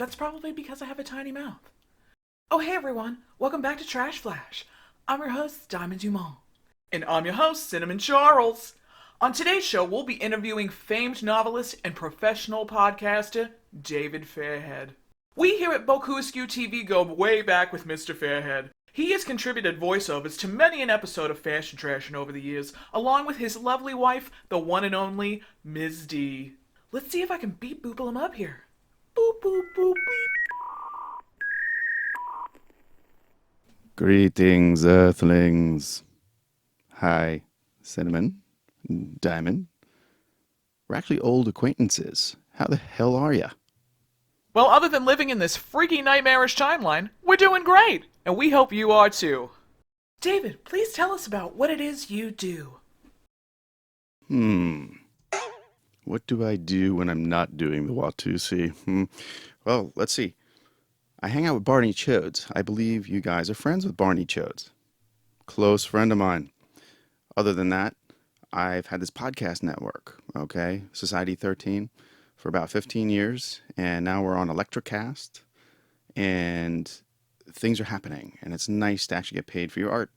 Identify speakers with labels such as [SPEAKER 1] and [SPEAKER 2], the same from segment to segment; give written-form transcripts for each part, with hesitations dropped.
[SPEAKER 1] That's probably because I have a tiny mouth. Oh, hey everyone. Welcome back to Trash Flash. I'm your host, Diamond Dumont. And I'm your host, Cinnamon Charles. On today's show, we'll be interviewing famed novelist and professional podcaster, David Fairhead. We here at Bokusku TV go way back with Mr. Fairhead. He has contributed voiceovers to many an episode of Fashion Trashin over the years, along with his lovely wife, the one and only Ms. D. Let's see if I can beep boople him up here. Boop boop boop beep.
[SPEAKER 2] Greetings, Earthlings. Hi, Cinnamon, Diamond. We're actually old acquaintances. How the hell are ya?
[SPEAKER 1] Well, other than living in this freaky nightmarish timeline, we're doing great, and we hope you are too. David, please tell us about what it is you do.
[SPEAKER 2] What do I do when I'm not doing the Watusi? Well, let's see. I hang out with Barney Chodes. I believe you guys are friends with Barney Chodes. Close friend of mine. Other than that, I've had this podcast network, okay? Society 13, for about 15 years, and now we're on Electrocast, and things are happening, and it's nice to actually get paid for your art.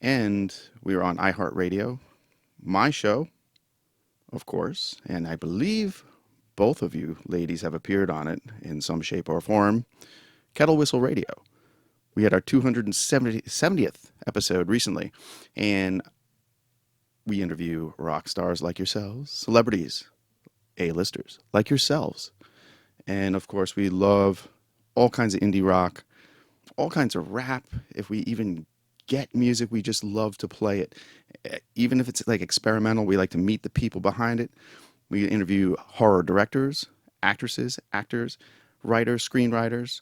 [SPEAKER 2] And we were on iHeartRadio, my show, of course, and I believe both of you ladies have appeared on it in some shape or form. Kettle Whistle Radio. We had our 270th episode recently, and we interview rock stars like yourselves, celebrities, A-listers like yourselves, and of course we love all kinds of indie rock, all kinds of rap. If we even get music, we just love to play it. Even if it's like experimental, we like to meet the people behind it. We interview horror directors, actresses, actors, writers, screenwriters,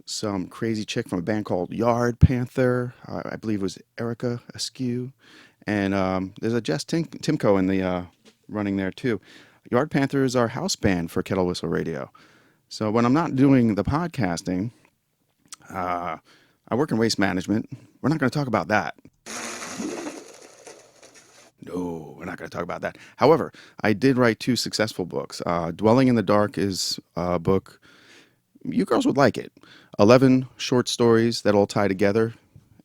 [SPEAKER 2] some crazy chick from a band called Yard Panther. I believe it was Erica Askew. And there's a Jess Timko in the running there too. Yard Panther is our house band for Kettle Whistle Radio. So when I'm not doing the podcasting, I work in waste management. We're not going to talk about that. No, we're not going to talk about that. However, I did write 2 successful books. Dwelling in the Dark is a book you girls would like it. 11 short stories that all tie together,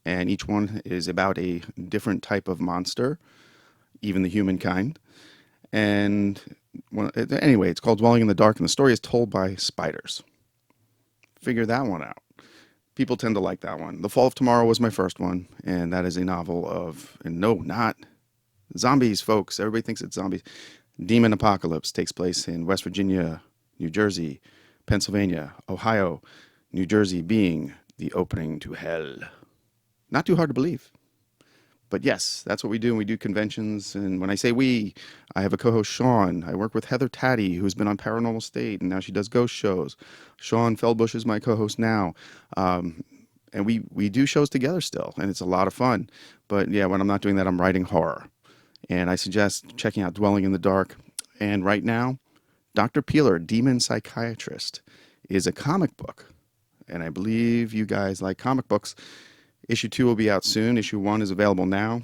[SPEAKER 2] and each one is about a different type of monster, even the humankind. And anyway, it's called Dwelling in the Dark, and the story is told by spiders. Figure that one out. People tend to like that one. The Fall of Tomorrow was my first one, and that is a novel of, and no, not zombies, folks. Everybody thinks it's zombies. Demon Apocalypse takes place in West Virginia, New Jersey, Pennsylvania, Ohio, New Jersey being the opening to hell. Not too hard to believe. But yes, that's what we do. We do conventions. And when I say we, I have a co-host, Sean. I work with Heather Taddy, who's been on Paranormal State, and now she does ghost shows. Sean Feldbush is my co-host now. And we do shows together still, and it's a lot of fun. But yeah, when I'm not doing that, I'm writing horror. And I suggest checking out Dwelling in the Dark. And right now, Dr. Peeler, Demon Psychiatrist, is a comic book. And I believe you guys like comic books. Issue 2 will be out soon. Issue 1 is available now.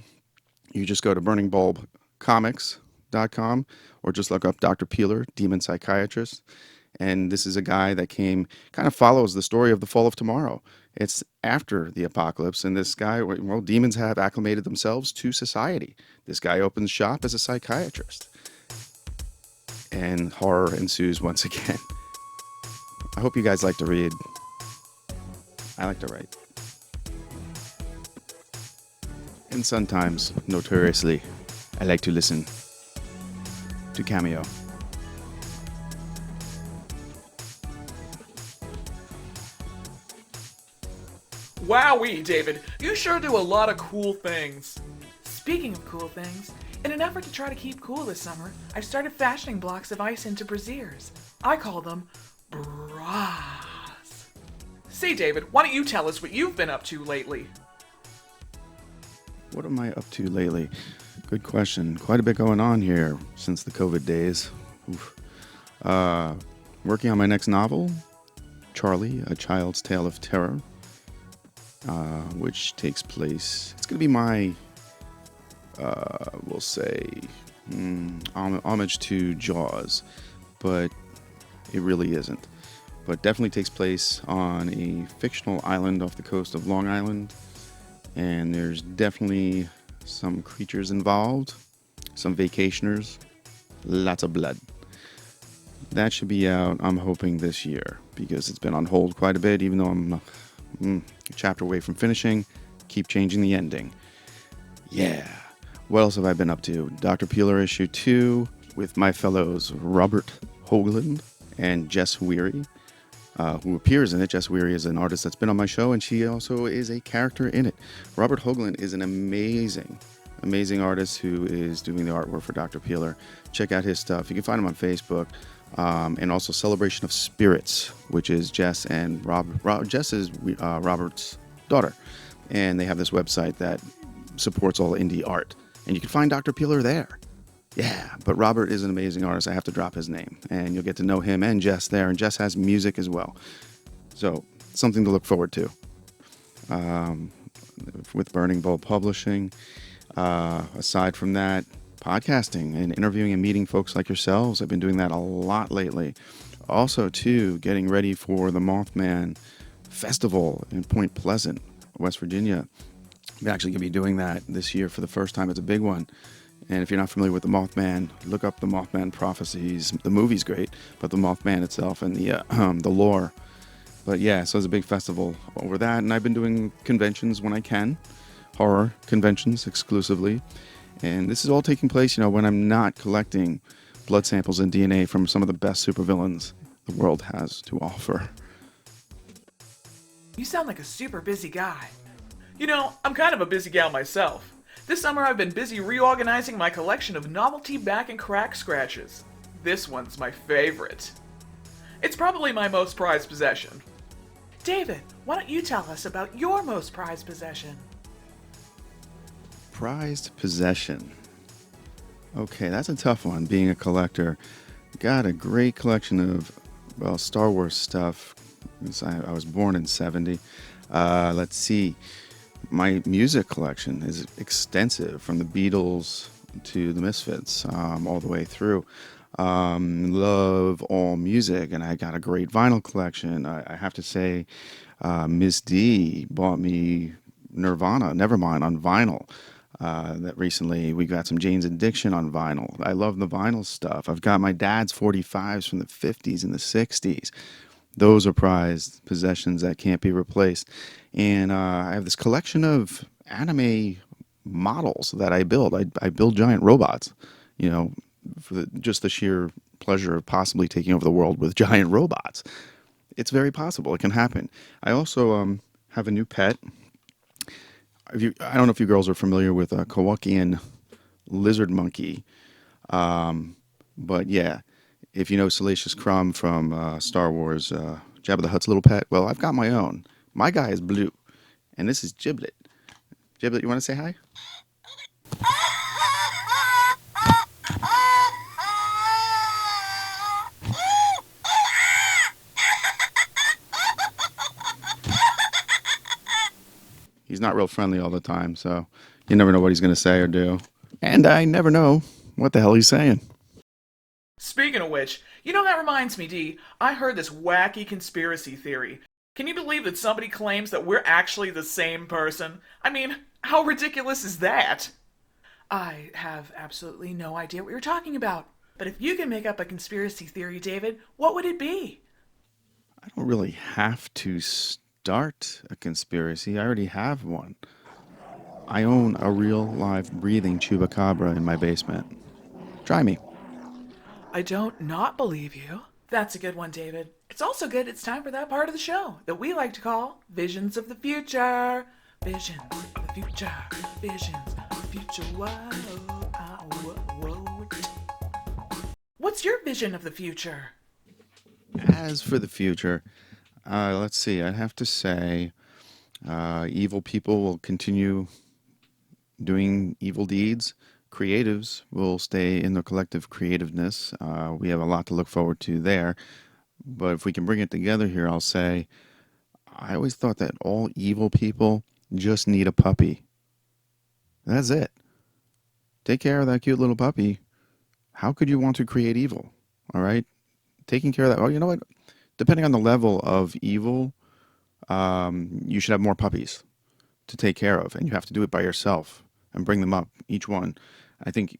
[SPEAKER 2] You just go to burningbulbcomics.com or just look up Dr. Peeler, Demon Psychiatrist. And this is a guy that kind of follows the story of the Fall of Tomorrow. It's after the apocalypse, and this guy, well, demons have acclimated themselves to society. This guy opens shop as a psychiatrist. And horror ensues once again. I hope you guys like to read. I like to write. And sometimes, notoriously, I like to listen to Cameo.
[SPEAKER 1] Wowee, David, you sure do a lot of cool things. Speaking of cool things, in an effort to try to keep cool this summer, I've started fashioning blocks of ice into brassieres. I call them bras. Say, David, why don't you tell us what you've been up to lately?
[SPEAKER 2] What am I up to lately? Good question. Quite a bit going on here since the COVID days. Working on my next novel, Charlie, A Child's Tale of Terror, which takes place, it's going to be my, we'll say, homage to Jaws, but it really isn't. but definitely takes place on a fictional island off the coast of Long Island. And there's definitely some creatures involved, some vacationers, lots of blood. That should be out, I'm hoping, this year because it's been on hold quite a bit, even though I'm a chapter away from finishing. Keep changing the ending. Yeah. What else have I been up to? Dr. Peeler issue 2 with my fellows Robert Hoagland and Jess Weary, who appears in it. Jess Weary is an artist that's been on my show, and she also is a character in it. Robert Hoagland is an amazing artist who is doing the artwork for Dr. Peeler. Check out his stuff. You can find him on Facebook. And also Celebration of Spirits, which is Jess and Jess is Robert's daughter. And they have this website that supports all indie art. And you can find Dr. Peeler there. Yeah, but Robert is an amazing artist. I have to drop his name. And you'll get to know him and Jess there. And Jess has music as well. So, something to look forward to. With Burning Bulb Publishing. Aside from that, podcasting and interviewing and meeting folks like yourselves. I've been doing that a lot lately. Also, too, getting ready for the Mothman Festival in Point Pleasant, West Virginia. I'm actually going to be doing that this year for the first time. It's a big one. And if you're not familiar with the Mothman, look up the Mothman Prophecies. The movie's great, but the Mothman itself and the lore. But yeah, so it's a big festival over that. And I've been doing conventions when I can, horror conventions exclusively. And this is all taking place, when I'm not collecting blood samples and DNA from some of the best supervillains the world has to offer.
[SPEAKER 1] You sound like a super busy guy. I'm kind of a busy gal myself. This summer I've been busy reorganizing my collection of novelty back and crack scratches. This one's my favorite. It's probably my most prized possession. David, why don't you tell us about your most prized possession?
[SPEAKER 2] Prized possession. Okay, that's a tough one, being a collector. Got a great collection of, Star Wars stuff. I was born in 70. Let's see. My music collection is extensive, from the Beatles to the Misfits, all the way through. Love all music, and I got a great vinyl collection. I have to say, Miss D bought me Nirvana, Nevermind, on vinyl. That recently we got some Jane's Addiction on vinyl. I love the vinyl stuff. I've got my dad's 45s from the 50s and the 60s. Those are prized possessions that can't be replaced. And I have this collection of anime models that I build. I build giant robots, for just the sheer pleasure of possibly taking over the world with giant robots. It's very possible. It can happen. I also have a new pet. I don't know if you girls are familiar with a Kowakian lizard monkey, but yeah, if you know Salacious Crumb from Star Wars, Jabba the Hutt's little pet, well, I've got my own. My guy is blue, and this is Giblet. Giblet, you want to say hi? He's not real friendly all the time, so you never know what he's going to say or do. And I never know what the hell he's saying.
[SPEAKER 1] Speaking of which, that reminds me, Dee, I heard this wacky conspiracy theory. Can you believe that somebody claims that we're actually the same person? I mean, how ridiculous is that? I have absolutely no idea what you're talking about. But if you can make up a conspiracy theory, David, what would it be?
[SPEAKER 2] I don't really have to start a conspiracy. I already have one. I own a real, live, breathing chupacabra in my basement. Try me.
[SPEAKER 1] I don't not believe you. That's a good one, David. It's also good it's time for that part of the show that we like to call Visions of the Future. Visions of the future. Visions of the future. Whoa. What's your vision of the future?
[SPEAKER 2] As for the future, let's see. I'd have to say evil people will continue doing evil deeds. Creatives will stay in their collective creativeness. We have a lot to look forward to there. But if we can bring it together here, I'll say I always thought that all evil people just need a puppy. That's it. Take care of that cute little puppy. How could you want to create evil? All right? Taking care of that. Oh, you know what? depending on the level of evil, you should have more puppies to take care of, and you have to do it by yourself and bring them up, each one. I think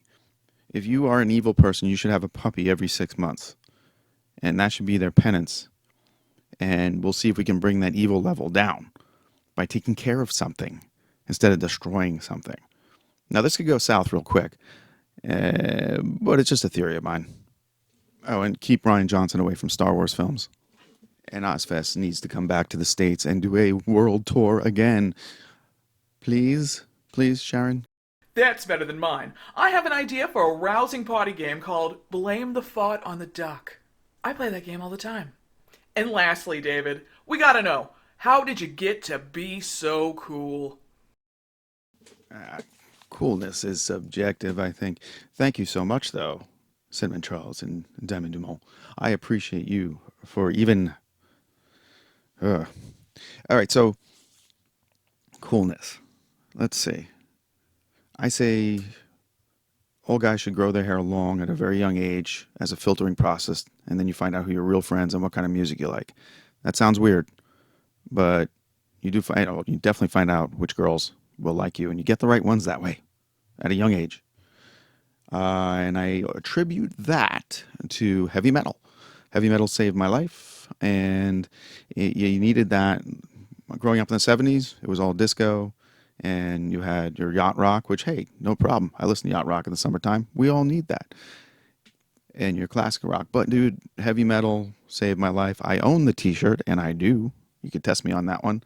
[SPEAKER 2] if you are an evil person, you should have a puppy every 6 months, and that should be their penance. And we'll see if we can bring that evil level down by taking care of something instead of destroying something. Now, this could go south real quick, but it's just a theory of mine. Oh, and keep Ryan Johnson away from Star Wars films. And Ozfest needs to come back to the States and do a world tour again. Please, please, Sharon.
[SPEAKER 1] That's better than mine. I have an idea for a rousing party game called Blame the Fart on the Duck. I play that game all the time. And lastly, David, we gotta know, how did you get to be so cool?
[SPEAKER 2] Coolness is subjective, I think. Thank you so much, though, Cinnamon Charles and Diamond Dumont. I appreciate you for even. All right, so coolness. Let's see. I say all guys should grow their hair long at a very young age as a filtering process, and then you find out who your real friends and what kind of music you like. That sounds weird, but you definitely find out which girls will like you, and you get the right ones that way at a young age. And I attribute that to heavy metal. Heavy metal saved my life, and you needed that. Growing up in the 70s, it was all disco, and you had your yacht rock, which, hey, no problem. I listen to yacht rock in the summertime. We all need that. And your classical rock. But, dude, heavy metal saved my life. I own the t-shirt, and I do. You could test me on that one.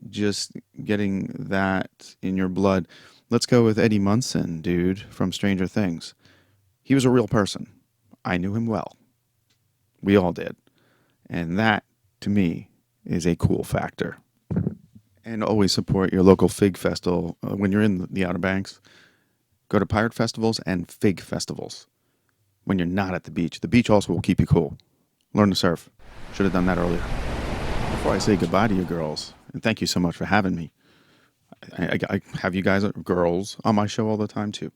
[SPEAKER 2] Just getting that in your blood. Let's go with Eddie Munson, dude, from Stranger Things. He was a real person. I knew him well. We all did. And that, to me, is a cool factor. And always support your local fig festival. When you're in the Outer Banks, go to pirate festivals and fig festivals when you're not at the beach. The beach also will keep you cool. Learn to surf. Should have done that earlier. Before I say goodbye to you girls, and thank you so much for having me. I have you guys, girls, on my show all the time too.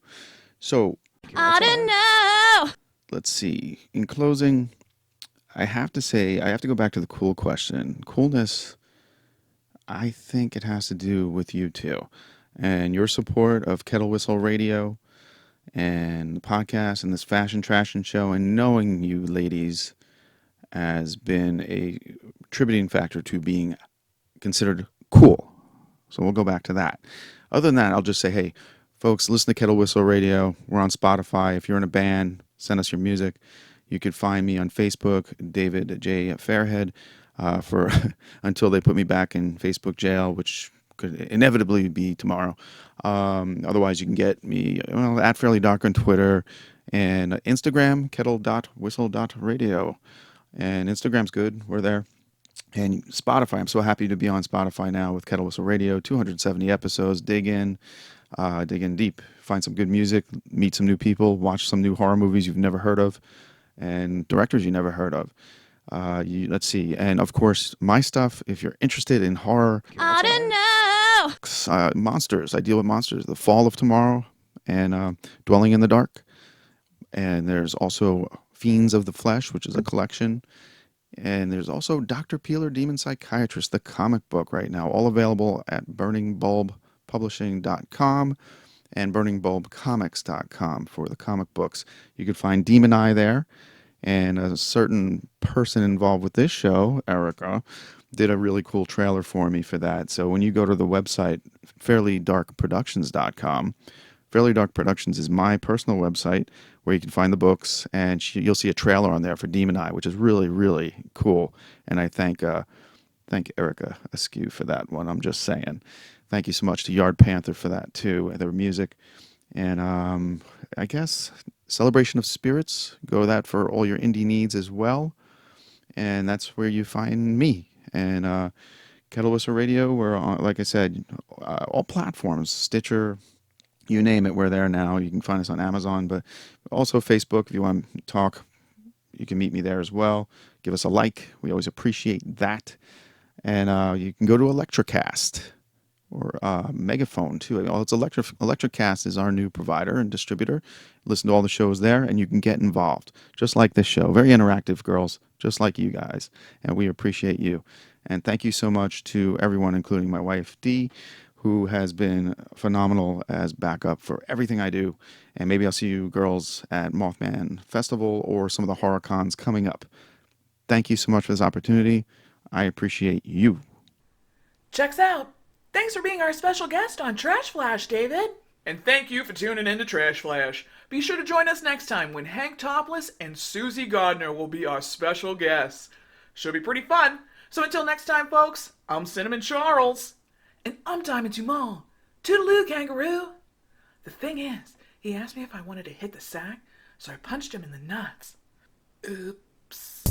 [SPEAKER 2] So,
[SPEAKER 3] I don't know.
[SPEAKER 2] let's see. In closing, I have to say, I have to go back to the cool question. Coolness, I think it has to do with you two and your support of Kettle Whistle Radio and the podcast and this Fashion Trashin show, and knowing you ladies has been a contributing factor to being considered cool. So we'll go back to that. Other than that, I'll just say, hey, folks, listen to Kettle Whistle Radio. We're on Spotify. If you're in a band, send us your music. You can find me on Facebook, David J. Fairhead, for until they put me back in Facebook jail, which could inevitably be tomorrow. Otherwise, you can get me at Fairly Dark on Twitter and Instagram, kettle.whistle.radio. And Instagram's good. We're there. And Spotify, I'm so happy to be on Spotify now with Kettle Whistle Radio, 270 episodes. Dig in deep, find some good music, meet some new people, watch some new horror movies you've never heard of, and directors you never heard of. Let's see. And of course, my stuff, if you're interested in horror.
[SPEAKER 3] I don't know.
[SPEAKER 2] Monsters. I deal with monsters. The Fall of Tomorrow and Dwelling in the Dark. And there's also Fiends of the Flesh, which is a collection. And there's also Dr. Peeler, Demon Psychiatrist, the comic book right now, all available at burningbulbpublishing.com and burningbulbcomics.com for the comic books. You could find Demon Eye there, and a certain person involved with this show, Erica, did a really cool trailer for me for that. So when you go to the website, fairlydarkproductions.com, Fairly Dark Productions is my personal website where you can find the books, and you'll see a trailer on there for Demon Eye, which is really, really cool. And I thank Erica Askew for that one. I'm just saying. Thank you so much to Yard Panther for that too, their music. And I guess Celebration of Spirits, go that for all your indie needs as well. And that's where you find me. And Kettle Whistle Radio, we're on, like I said, all platforms, Stitcher, you name it, we're there now. You can find us on Amazon, but also Facebook. If you want to talk, you can meet me there as well. Give us a like. We always appreciate that. And you can go to Electrocast. Megaphone too. Well, it's Electricast is our new provider and distributor. Listen to all the shows there, and you can get involved, just like this show. Very interactive, girls, just like you guys, and we appreciate you. And thank you so much to everyone, including my wife Dee, who has been phenomenal as backup for everything I do. And maybe I'll see you girls at Mothman Festival or some of the horror cons coming up. Thank you so much for this opportunity. I appreciate you.
[SPEAKER 1] Checks out. Thanks for being our special guest on Trash Flash, David. And thank you for tuning in to Trash Flash. Be sure to join us next time when Hank Topless and Susie Gardner will be our special guests. Should be pretty fun. So until next time, folks, I'm Cinnamon Charles. And I'm Diamond Dumont. Toodaloo, kangaroo. The thing is, he asked me if I wanted to hit the sack, so I punched him in the nuts. Oops.